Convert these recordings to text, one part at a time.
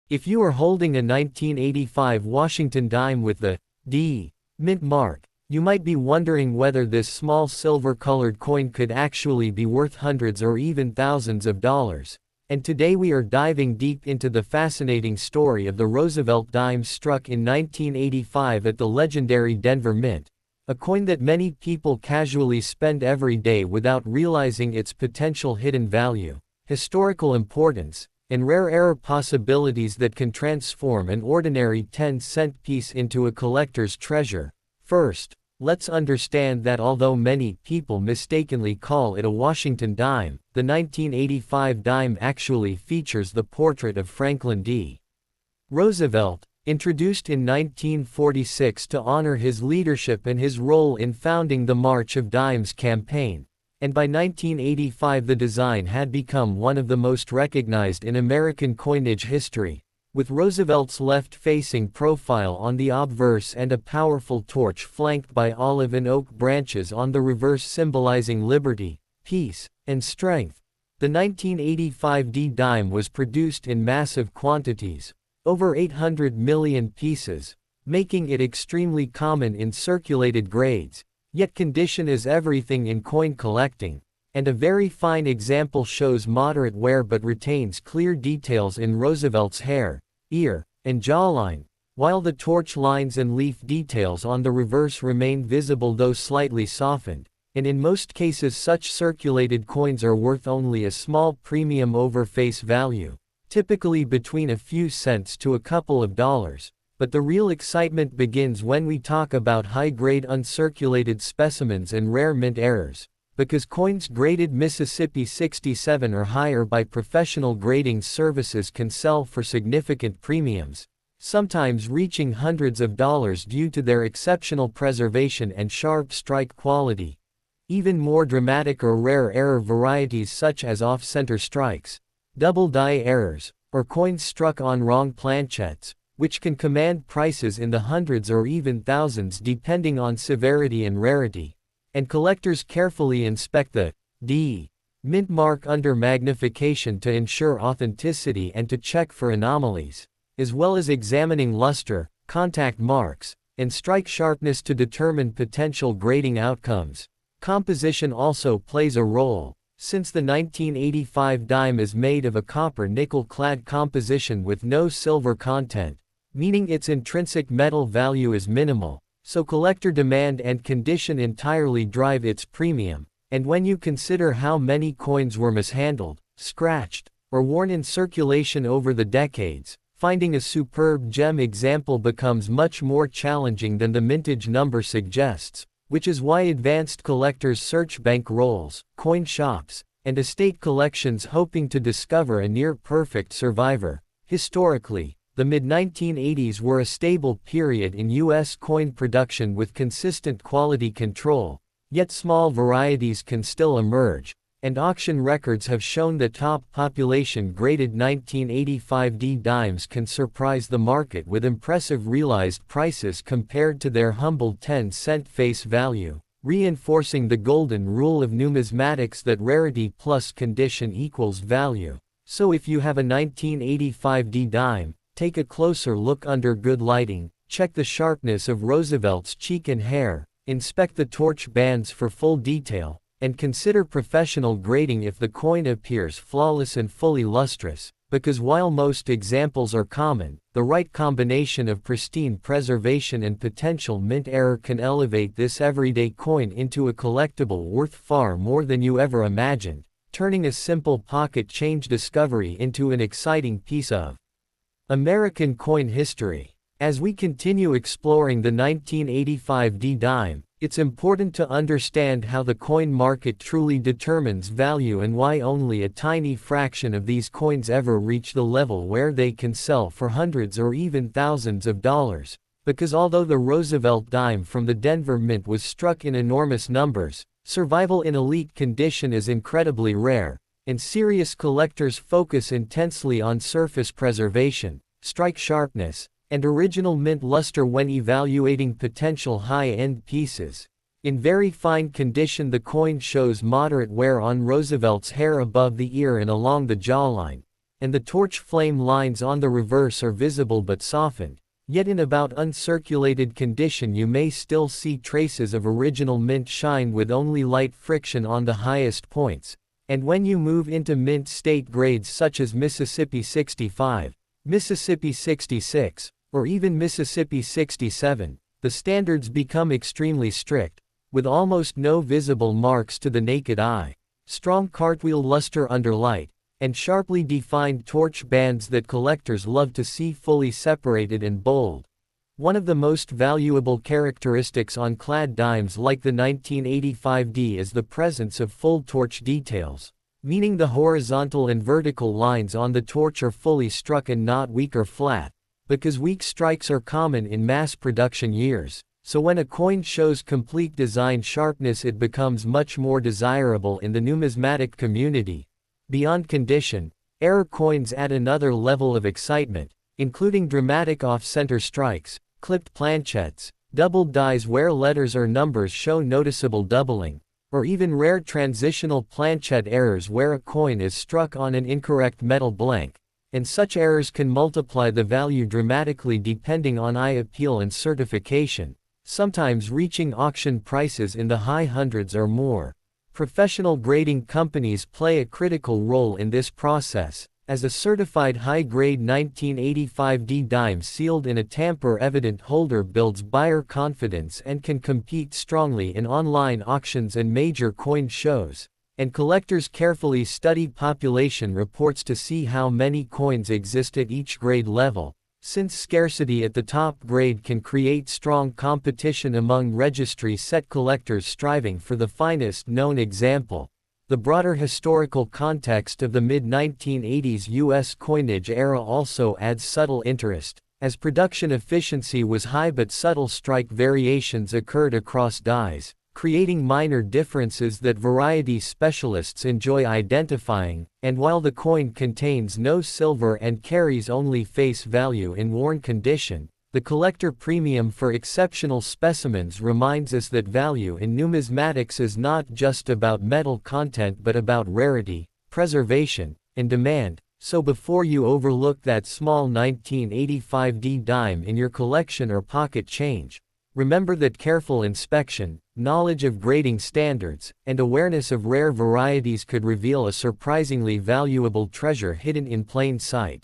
If you are holding a 1985 Washington dime with the D mint mark, you might be wondering whether this small silver-colored coin could actually be worth hundreds or even thousands of dollars. And today we are diving deep into the fascinating story of the Roosevelt dime struck in 1985 at the legendary Denver Mint, a coin that many people casually spend every day without realizing its potential hidden value, historical importance, and rare possibilities that can transform an ordinary 10-cent piece into a collector's treasure. First, let's understand that although many people mistakenly call it a Washington dime, the 1985 dime actually features the portrait of Franklin D. Roosevelt, introduced in 1946 to honor his leadership and his role in founding the March of Dimes campaign. And by 1985 the design had become one of the most recognized in American coinage history, with Roosevelt's left-facing profile on the obverse and a powerful torch flanked by olive and oak branches on the reverse symbolizing liberty, peace, and strength. The 1985 D dime was produced in massive quantities, over 800 million pieces, making it extremely common in circulated grades. Yet condition is everything in coin collecting, and a very fine example shows moderate wear but retains clear details in Roosevelt's hair, ear, and jawline, while the torch lines and leaf details on the reverse remain visible though slightly softened, and in most cases such circulated coins are worth only a small premium over face value, typically between a few cents to a couple of dollars. But the real excitement begins when we talk about high-grade uncirculated specimens and rare mint errors, because coins graded Mississippi 67 or higher by professional grading services can sell for significant premiums, sometimes reaching hundreds of dollars due to their exceptional preservation and sharp strike quality. Even more dramatic or rare error varieties such as off-center strikes, double die errors, or coins struck on wrong planchettes, which can command prices in the hundreds or even thousands depending on severity and rarity. And collectors carefully inspect the D mint mark under magnification to ensure authenticity and to check for anomalies, as well as examining luster, contact marks, and strike sharpness to determine potential grading outcomes. Composition also plays a role, since the 1985 dime is made of a copper nickel-clad composition with no silver content, meaning its intrinsic metal value is minimal, so collector demand and condition entirely drive its premium. And when you consider how many coins were mishandled, scratched, or worn in circulation over the decades, finding a superb gem example becomes much more challenging than the mintage number suggests, which is why advanced collectors search bank rolls, coin shops, and estate collections hoping to discover a near-perfect survivor. Historically, the mid-1980s were a stable period in U.S. coin production with consistent quality control, yet small varieties can still emerge, and auction records have shown that top population-graded 1985 D dimes can surprise the market with impressive realized prices compared to their humble 10-cent face value, reinforcing the golden rule of numismatics that rarity plus condition equals value. So if you have a 1985 D dime, take a closer look under good lighting, check the sharpness of Roosevelt's cheek and hair, inspect the torch bands for full detail, and consider professional grading if the coin appears flawless and fully lustrous, because while most examples are common, the right combination of pristine preservation and potential mint error can elevate this everyday coin into a collectible worth far more than you ever imagined, turning a simple pocket change discovery into an exciting piece of American coin history. As we continue exploring the 1985 D dime, it's important to understand how the coin market truly determines value and why only a tiny fraction of these coins ever reach the level where they can sell for hundreds or even thousands of dollars. Because although the Roosevelt dime from the Denver Mint was struck in enormous numbers, survival in elite condition is incredibly rare, and serious collectors focus intensely on surface preservation, strike sharpness, and original mint luster when evaluating potential high-end pieces. In very fine condition, the coin shows moderate wear on Roosevelt's hair above the ear and along the jawline, and the torch flame lines on the reverse are visible but softened. Yet in about uncirculated condition you may still see traces of original mint shine with only light friction on the highest points. And when you move into mint state grades such as Mississippi 65, Mississippi 66, or even Mississippi 67, the standards become extremely strict, with almost no visible marks to the naked eye, strong cartwheel luster under light, and sharply defined torch bands that collectors love to see fully separated and bold. One of the most valuable characteristics on clad dimes like the 1985D is the presence of full torch details, meaning the horizontal and vertical lines on the torch are fully struck and not weak or flat, because weak strikes are common in mass production years, so when a coin shows complete design sharpness it becomes much more desirable in the numismatic community. Beyond condition, error coins add another level of excitement, including dramatic off-center strikes, clipped planchettes, doubled dies where letters or numbers show noticeable doubling, or even rare transitional planchette errors where a coin is struck on an incorrect metal blank, and such errors can multiply the value dramatically depending on eye appeal and certification, sometimes reaching auction prices in the high hundreds or more. Professional grading companies play a critical role in this process, as a certified high-grade 1985D dime sealed in a tamper-evident holder builds buyer confidence and can compete strongly in online auctions and major coin shows, and collectors carefully study population reports to see how many coins exist at each grade level, since scarcity at the top grade can create strong competition among registry set collectors striving for the finest known example. The broader historical context of the mid-1980s U.S. coinage era also adds subtle interest, as production efficiency was high but subtle strike variations occurred across dies, creating minor differences that variety specialists enjoy identifying, and while the coin contains no silver and carries only face value in worn condition, the collector premium for exceptional specimens reminds us that value in numismatics is not just about metal content but about rarity, preservation, and demand. So before you overlook that small 1985D dime in your collection or pocket change, remember that careful inspection, knowledge of grading standards, and awareness of rare varieties could reveal a surprisingly valuable treasure hidden in plain sight.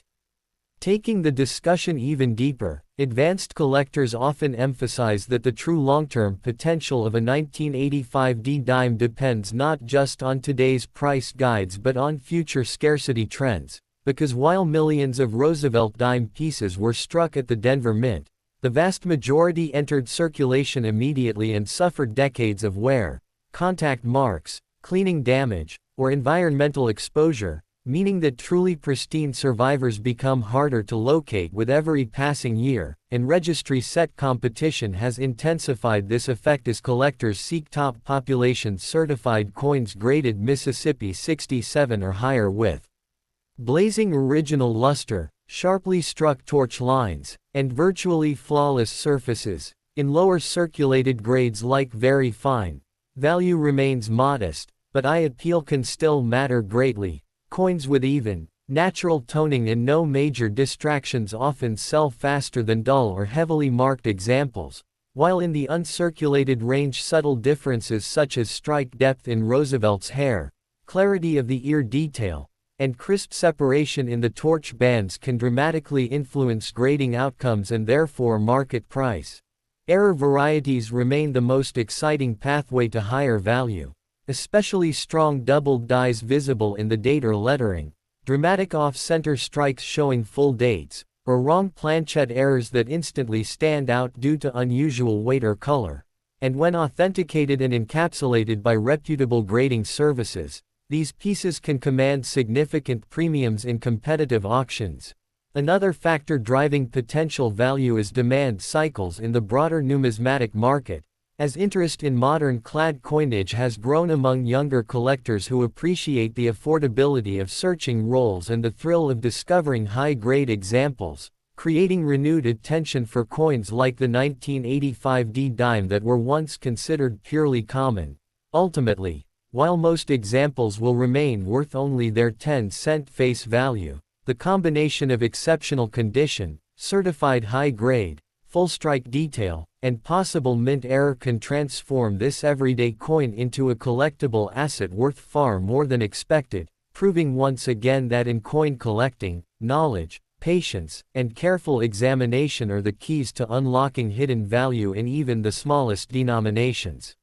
Taking the discussion even deeper, advanced collectors often emphasize that the true long-term potential of a 1985D dime depends not just on today's price guides but on future scarcity trends, because while millions of Roosevelt dime pieces were struck at the Denver Mint, the vast majority entered circulation immediately and suffered decades of wear, contact marks, cleaning damage, or environmental exposure, meaning that truly pristine survivors become harder to locate with every passing year, and registry set competition has intensified this effect as collectors seek top population certified coins graded Mississippi 67 or higher with blazing original luster, sharply struck torch lines, and virtually flawless surfaces. In lower circulated grades like very fine, value remains modest, but eye appeal can still matter greatly. Coins with even, natural toning and no major distractions often sell faster than dull or heavily marked examples, while in the uncirculated range subtle differences such as strike depth in Roosevelt's hair, clarity of the ear detail, and crisp separation in the torch bands can dramatically influence grading outcomes and therefore market price. Error varieties remain the most exciting pathway to higher value. Especially strong doubled dies visible in the date or lettering, dramatic off-center strikes showing full dates, or wrong planchette errors that instantly stand out due to unusual weight or color. And when authenticated and encapsulated by reputable grading services, these pieces can command significant premiums in competitive auctions. Another factor driving potential value is demand cycles in the broader numismatic market, as interest in modern clad coinage has grown among younger collectors who appreciate the affordability of searching rolls and the thrill of discovering high-grade examples, creating renewed attention for coins like the 1985D dime that were once considered purely common. Ultimately, while most examples will remain worth only their 10-cent face value, The combination of exceptional condition, certified high grade, full strike detail, and possible mint error can transform this everyday coin into a collectible asset worth far more than expected, proving once again that in coin collecting, knowledge, patience, and careful examination are the keys to unlocking hidden value in even the smallest denominations.